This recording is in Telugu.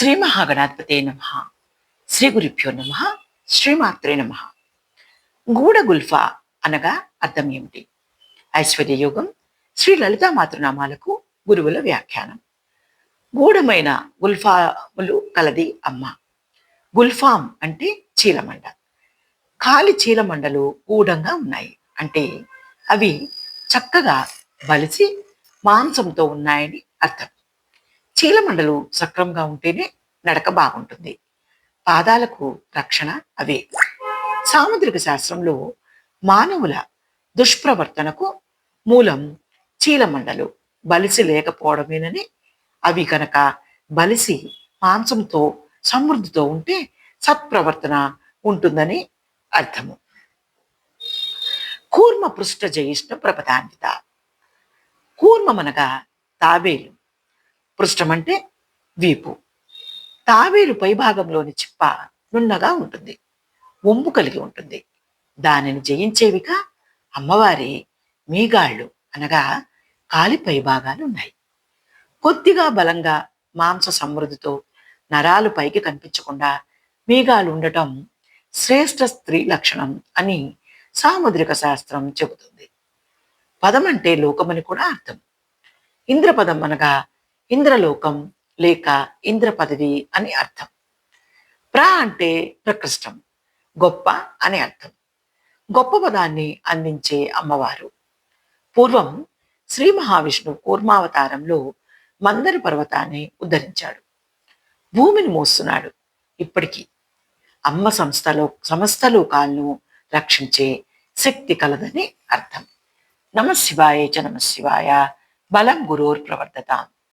శ్రీ మహాగణాధిపతే నమ. శ్రీ గురుభ్యో నమ. శ్రీమాత్రే నమ. గూఢగుల్ఫా అనగా అర్థం ఏమిటి? ఐశ్వర్యయోగం శ్రీ లలితా మాతృనామాలకు గురువుల వ్యాఖ్యానం. గూఢమైన గుల్ఫాములు కలది అమ్మ. గుల్ఫాం అంటే చీలమండ. కాలి చీలమండలు గూఢంగా ఉన్నాయి అంటే అవి చక్కగా బలిసి మాంసంతో ఉన్నాయని అర్థం. చీలమండలు సక్రంగా ఉంటేనే నడక బాగుంటుంది. పాదాలకు రక్షణ అవే. సాముద్రిక శాస్త్రంలో మానవుల దుష్ప్రవర్తనకు మూలం చీలమండలు బలిసి లేకపోవడమేనని, అవి కనుక బలిసి మాంసంతో సమృద్ధితో ఉంటే సత్ప్రవర్తన ఉంటుందని అర్థము. కూర్మ పృష్ఠ జయిష్ణ ప్రపదాన్విత. కూర్మమనగా తాబేలు, పృష్ఠం అంటే వీపు. తాబేలు పైభాగంలోని చిప్ప నున్నగా ఉంటుంది, ఒంపు కలిగి ఉంటుంది. దానిని జయించేవిగా అమ్మవారి మీగాళ్ళు అనగా కాలి పైభాగాలు ఉన్నాయి. కొద్దిగా బలంగా మాంస సమృద్ధితో నరాలు పైకి కనిపించకుండా మీగాలు ఉండటం శ్రేష్ఠ స్త్రీ లక్షణం అని సాముద్రిక శాస్త్రం చెబుతుంది. పదం అంటే లోకమని కూడా అర్థం. ఇంద్రపదం అనగా ఇంద్రలోకం లేక ఇంద్ర పదవి అని అర్థం. అంటే ప్రకృష్టం, గొప్ప అని అర్థం. గొప్ప పదాన్ని అందించే అమ్మవారు. పూర్వం శ్రీ మహావిష్ణువు కూర్మావతారంలో మందర పర్వతాన్ని ఉద్ధరించాడు, భూమిని మోస్తున్నాడు. ఇప్పటికీ అమ్మ సమస్త లోకాలను రక్షించే శక్తి కలదని అర్థం. నమ శివాయ చ నమ శివాయ. బలం గురోర్ ప్రవర్ధతాం.